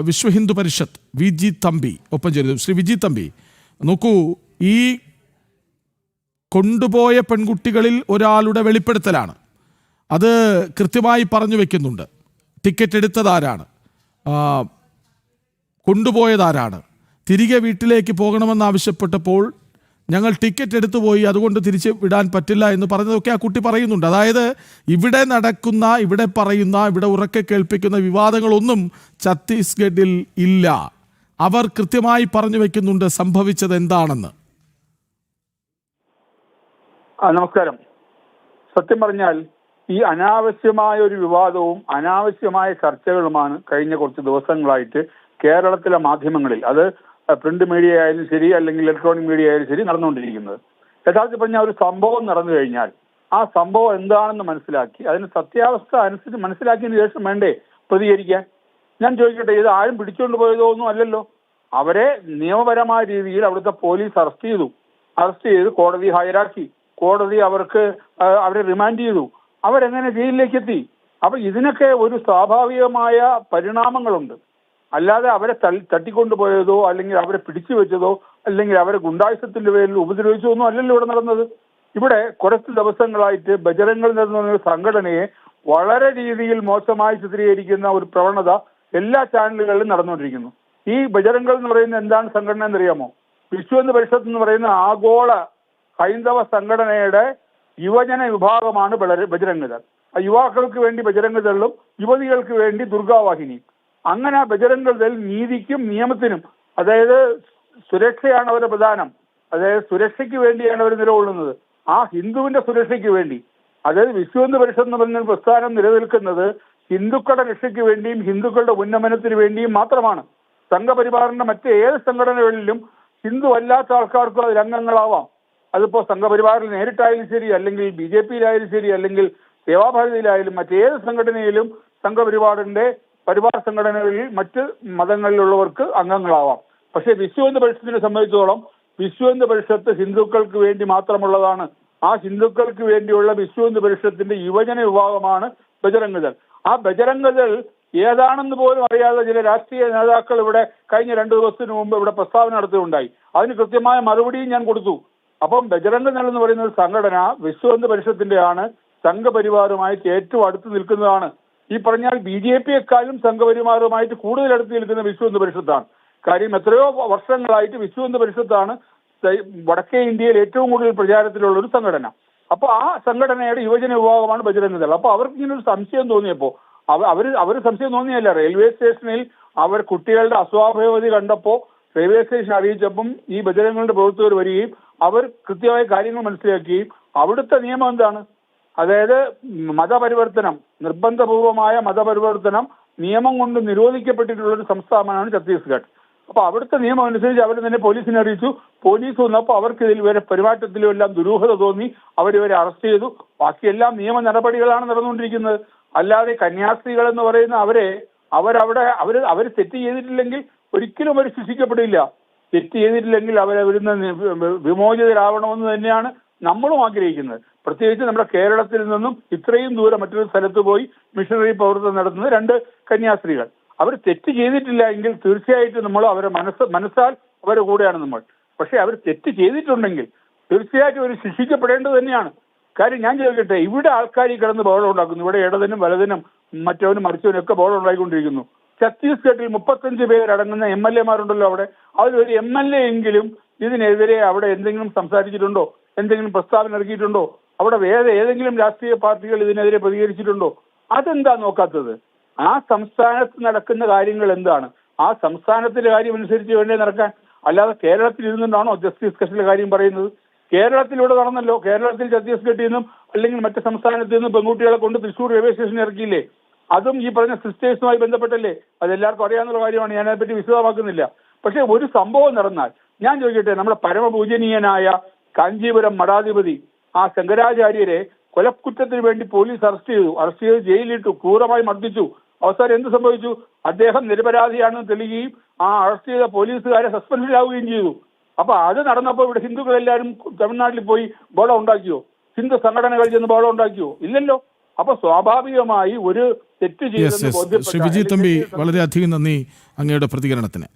വിശ്വ ഹിന്ദു പരിഷത്ത് വി.ജി. തമ്പി ഒപ്പം ചേരുന്നു. ശ്രീ വി.ജി. തമ്പി, നോക്കൂ, ഈ കൊണ്ടുപോയ പെൺകുട്ടികളിൽ ഒരാളുടെ വെളിപ്പെടുത്തലാണ്. അത് കൃത്യമായി പറഞ്ഞു വെക്കുന്നുണ്ട്. ടിക്കറ്റ് എടുത്തതാരാണ്, കൊണ്ടുപോയതാരാണ്, തിരികെ വീട്ടിലേക്ക് പോകണമെന്നാവശ്യപ്പെട്ടപ്പോൾ ഞങ്ങൾ ടിക്കറ്റ് എടുത്തു പോയി, അതുകൊണ്ട് തിരിച്ച് വിടാൻ പറ്റില്ല എന്ന് പറഞ്ഞതൊക്കെ ആ കുട്ടി പറയുന്നുണ്ട്. അതായത് ഇവിടെ നടക്കുന്ന, ഇവിടെ പറയുന്ന, ഇവിടെ ഉറക്കെ കേൾപ്പിക്കുന്ന വിവാദങ്ങളൊന്നും ഛത്തീസ്ഗഡിൽ ഇല്ല. അവർ കൃത്യമായി പറഞ്ഞു വെക്കുന്നുണ്ട് സംഭവിച്ചത് എന്താണെന്ന്. നമസ്കാരം. സത്യം പറഞ്ഞാൽ ഈ അനാവശ്യമായ ഒരു വിവാദവും അനാവശ്യമായ ചർച്ചകളുമാണ് കഴിഞ്ഞ കുറച്ച് ദിവസങ്ങളായിട്ട് കേരളത്തിലെ മാധ്യമങ്ങളിൽ, അത് പ്രിന്റ് മീഡിയ ആയാലും ശരി അല്ലെങ്കിൽ ഇലക്ട്രോണിക് മീഡിയ ആയാലും ശരി, നടന്നുകൊണ്ടിരിക്കുന്നത്. യഥാർത്ഥത്തിൽ പറഞ്ഞാൽ ഒരു സംഭവം നടന്നു കഴിഞ്ഞാൽ ആ സംഭവം എന്താണെന്ന് മനസ്സിലാക്കി അതിന് സത്യാവസ്ഥ അനുസരിച്ച് മനസ്സിലാക്കിയതിന് ശേഷം വേണ്ടേ പ്രതികരിക്കാൻ. ഞാൻ ചോദിക്കട്ടെ, ഇത് ആരും പിടിച്ചുകൊണ്ട് പോയതോ ഒന്നും അല്ലല്ലോ. അവരെ നിയമപരമായ രീതിയിൽ അവിടുത്തെ പോലീസ് അറസ്റ്റ് ചെയ്ത് കോടതി ഹാജരാക്കി. കോടതി അവരെ റിമാൻഡ് ചെയ്തു. അവരെങ്ങനെ ജയിലിലേക്ക് എത്തി? അപ്പൊ ഇതിനൊക്കെ ഒരു സ്വാഭാവികമായ പരിണാമങ്ങളുണ്ട്. അല്ലാതെ അവരെ തട്ടിക്കൊണ്ടുപോയതോ അല്ലെങ്കിൽ അവരെ പിടിച്ചു വെച്ചതോ അല്ലെങ്കിൽ അവരെ ഗുണ്ടായുസത്തിന്റെ പേരിൽ ഉപദ്രവിച്ചോ ഒന്നും അല്ലല്ലോ ഇവിടെ നടന്നത്. ഇവിടെ കുറച്ച് ദിവസങ്ങളായിട്ട് ബജരംഗൾ എന്ന സംഘടനയെ വളരെ രീതിയിൽ മോശമായി ചിത്രീകരിക്കുന്ന ഒരു പ്രവണത എല്ലാ ചാനലുകളിലും നടന്നുകൊണ്ടിരിക്കുന്നു. ഈ ബജരംഗൾ എന്ന് പറയുന്ന എന്താണ് സംഘടന എന്നറിയാമോ? വിശ്വ ഹിന്ദു പരിഷത്ത് എന്ന് പറയുന്ന ആഗോള ഹൈന്ദവ സംഘടനയുടെ യുവജന വിഭാഗമാണ് ബജരംഗദൾ. ആ യുവാക്കൾക്ക് വേണ്ടി ബജരംഗദളും യുവതികൾക്ക് വേണ്ടി ദുർഗാവാഹിനിയും. അങ്ങനെ ആ ബജരംഗദൾ നീതിക്കും നിയമത്തിനും, അതായത് സുരക്ഷയാണ് അവരുടെ പ്രധാനം. അതായത് സുരക്ഷയ്ക്ക് വേണ്ടിയാണ് അവർ നിലകൊള്ളുന്നത്. ആ ഹിന്ദുവിന്റെ സുരക്ഷയ്ക്ക് വേണ്ടി, അതായത് വിശ്വ ഹിന്ദു പരിഷത്ത് എന്ന് പറഞ്ഞ പ്രസ്ഥാനം നിലനിൽക്കുന്നത് ഹിന്ദുക്കളുടെ രക്ഷയ്ക്ക് വേണ്ടിയും ഹിന്ദുക്കളുടെ ഉന്നമനത്തിന് വേണ്ടിയും മാത്രമാണ്. സംഘപരിവാറിന്റെ മറ്റേത് സംഘടനകളിലും ഹിന്ദു അല്ലാത്ത ആൾക്കാർക്കും അതിൽ അംഗങ്ങളാവാം. അതിപ്പോ സംഘപരിവാറിൽ നേരിട്ടായാലും ശരി, അല്ലെങ്കിൽ BJP-യിലായാലും ശരി, അല്ലെങ്കിൽ സേവാഭാരതിയിലായാലും മറ്റേത് സംഘടനയിലും സംഘപരിവാറിന്റെ പരിവാർ സംഘടനകളിൽ മറ്റ് മതങ്ങളിലുള്ളവർക്ക് അംഗങ്ങളാവാം. പക്ഷേ വിശ്വ ഹിന്ദു പരിഷത്തിനെ സംബന്ധിച്ചോളം വിശ്വ ഹിന്ദു പരിഷത്ത് ഹിന്ദുക്കൾക്ക് വേണ്ടി മാത്രമുള്ളതാണ്. ആ ഹിന്ദുക്കൾക്ക് വേണ്ടിയുള്ള വിശ്വ ഹിന്ദു പരിഷത്തിന്റെ യുവജന വിഭാഗമാണ് ബജരംഗദൾ. ആ ബജരംഗദൾ ഏതാണെന്ന് പോലും അറിയാതെ ചില രാഷ്ട്രീയ നേതാക്കൾ ഇവിടെ കഴിഞ്ഞ 2 ദിവസത്തിന് മുമ്പ് ഇവിടെ പ്രസ്താവന നടത്തുകയുണ്ടായി. അതിന് കൃത്യമായ മറുപടിയും ഞാൻ കൊടുത്തു. അപ്പം ബജരംഗദൾ എന്ന് പറയുന്ന ഒരു സംഘടന വിശ്വ ഹിന്ദു പരിഷത്തിന്റെയാണ്, സംഘപരിവാറുമായിട്ട് ഏറ്റവും അടുത്ത് നിൽക്കുന്നതാണ്. ഈ പറഞ്ഞാൽ BJP-യെക്കാളും സംഘപരിവാറുമായിട്ട് കൂടുതൽ അടുത്ത് നിൽക്കുന്ന വിശ്വ ഹിന്ദു പരിഷത്താണ്. കാര്യം എത്രയോ വർഷങ്ങളായിട്ട് വിശ്വ ഹിന്ദു പരിഷത്താണ് വടക്കേ ഇന്ത്യയിൽ ഏറ്റവും കൂടുതൽ പ്രചാരത്തിലുള്ള ഒരു സംഘടന. അപ്പൊ ആ സംഘടനയുടെ യുവജന വിഭാഗമാണ് ബജരംഗദൾ. അപ്പൊ അവർക്ക് ഇങ്ങനെ ഒരു സംശയം തോന്നിയപ്പോ അവർ സംശയം തോന്നിയല്ല, റെയിൽവേ സ്റ്റേഷനിൽ അവർ കുട്ടികളുടെ അസ്വാഭാവികത കണ്ടപ്പോൾ റെയിൽവേ സ്റ്റേഷൻ അറിയിച്ചപ്പം ഈ ബജരംഗദളുടെ പ്രവർത്തകർ വരികയും അവർ കൃത്യമായ കാര്യങ്ങൾ മനസ്സിലാക്കുകയും അവിടുത്തെ നിയമം എന്താണ്, അതായത് മതപരിവർത്തനം, നിർബന്ധപൂർവമായ മതപരിവർത്തനം നിയമം കൊണ്ട് നിരോധിക്കപ്പെട്ടിട്ടുള്ള ഒരു സംസ്ഥാനമാണ് ഛത്തീസ്ഗഡ്. അപ്പൊ അവിടുത്തെ നിയമം അനുസരിച്ച് അവർ തന്നെ പോലീസിനെ അറിയിച്ചു. പോലീസ് വന്നപ്പോൾ അവർക്ക് ഇതിൽ ഇവരെ പെരുമാറ്റത്തിലും എല്ലാം ദുരൂഹത തോന്നി, അവരിവരെ അറസ്റ്റ് ചെയ്തു. ബാക്കിയെല്ലാം നിയമ നടപടികളാണ് നടന്നുകൊണ്ടിരിക്കുന്നത്. അല്ലാതെ കന്യാസ്ത്രീകൾ എന്ന് പറയുന്ന അവർ തെറ്റ് ചെയ്തിട്ടില്ലെങ്കിൽ ഒരിക്കലും അവർ ശിക്ഷിക്കപ്പെടില്ല. തെറ്റ് ചെയ്തിട്ടില്ലെങ്കിൽ അവരവിടുന്ന് വിമോചിതരാവണമെന്ന് തന്നെയാണ് നമ്മളും ആഗ്രഹിക്കുന്നത്. പ്രത്യേകിച്ച് നമ്മുടെ കേരളത്തിൽ നിന്നും ഇത്രയും ദൂരം മറ്റൊരു സ്ഥലത്ത് പോയി മിഷണറി പ്രവർത്തനം നടത്തുന്ന 2 കന്യാസ്ത്രീകൾ. അവർ തെറ്റ് ചെയ്തിട്ടില്ല എങ്കിൽ തീർച്ചയായിട്ടും നമ്മൾ അവരെ മനസ്സാൽ അവരുടെ കൂടെയാണ് നമ്മൾ. പക്ഷെ അവർ തെറ്റ് ചെയ്തിട്ടുണ്ടെങ്കിൽ തീർച്ചയായിട്ടും അവർ ശിക്ഷിക്കപ്പെടേണ്ടത് തന്നെയാണ്. കാര്യം ഞാൻ ചോദിക്കട്ടെ, ഇവിടെ ആൾക്കാർ ഈ കിടന്ന് ബഹളം ഉണ്ടാക്കുന്നു. ഇവിടെ ഇടതിനും വലതിനും മറ്റവനും മറിച്ചവനും ഒക്കെ ബഹളം ഉണ്ടായിക്കൊണ്ടിരിക്കുന്നു. ഛത്തീസ്ഗഡിൽ 35 പേരടങ്ങുന്ന MLA-മാരുണ്ടല്ലോ അവിടെ. അതിലൊരു MLA എങ്കിലും ഇതിനെതിരെ അവിടെ എന്തെങ്കിലും സംസാരിച്ചിട്ടുണ്ടോ? എന്തെങ്കിലും പ്രസ്താവന ഇറക്കിയിട്ടുണ്ടോ? അവിടെ ഏതെങ്കിലും രാഷ്ട്രീയ പാർട്ടികൾ ഇതിനെതിരെ പ്രതികരിച്ചിട്ടുണ്ടോ? അതെന്താ നോക്കാത്തത്? ആ സംസ്ഥാനത്ത് നടക്കുന്ന കാര്യങ്ങൾ എന്താണ്? ആ സംസ്ഥാനത്തിന്റെ കാര്യം അനുസരിച്ച് വേണ്ടേ നടക്കാൻ. അല്ലാതെ കേരളത്തിൽ ഇരുന്നുകൊണ്ടാണോ ഛത്തീസ്ഗഡിലെ കാര്യം പറയുന്നത്? കേരളത്തിലൂടെ നടന്നല്ലോ. കേരളത്തിൽ ഛത്തീസ്ഗഡിൽ നിന്നും അല്ലെങ്കിൽ മറ്റ് സംസ്ഥാനത്ത് നിന്നും പെൺകുട്ടികളെ കൊണ്ട് തൃശ്ശൂർ റെയിൽവേ സ്റ്റേഷനിൽ ഇറക്കിയില്ലേ? അതും ഈ പറഞ്ഞ സിസ്റ്റേഴ്സുമായി ബന്ധപ്പെട്ടല്ലേ? അതെല്ലാവർക്കും അറിയാവുന്ന കാര്യമാണ്, ഞാൻ അതിനെപ്പറ്റി വിശദമാക്കുന്നില്ല. പക്ഷെ ഒരു സംഭവം നടന്നാൽ ഞാൻ ചോദിക്കട്ടെ, നമ്മുടെ പരമപൂജനീയനായ കാഞ്ചീപുരം മഠാധിപതി ആ ശങ്കരാചാര്യരെ കൊലക്കുറ്റത്തിന് വേണ്ടി പോലീസ് അറസ്റ്റ് ചെയ്ത് ജയിലിലിട്ടു, ക്രൂരമായി മർദ്ദിച്ചു. അവസാനം എന്ത് സംഭവിച്ചു? അദ്ദേഹം നിരപരാധിയാണെന്ന് തെളിയുകയും ആ അറസ്റ്റ് ചെയ്ത പോലീസുകാരെ സസ്പെൻഷനിലാവുകയും ചെയ്തു. അപ്പൊ അത് നടന്നപ്പോൾ ഇവിടെ ഹിന്ദുക്കളെല്ലാവരും തമിഴ്നാട്ടിൽ പോയി ബോളം ഉണ്ടാക്കിയോ? ഹിന്ദു സംഘടനകൾ ചെന്ന് ബോളം ഉണ്ടാക്കിയോ? ഇല്ലല്ലോ. അപ്പൊ സ്വാഭാവികമായി ഒരു തെറ്റ് യെസ് ചെയ്തെന്ന് യെസ് ശ്രീ വിജി തമ്പി വളരെയധികം നന്ദി അങ്ങയുടെ പ്രതികരണത്തിന്.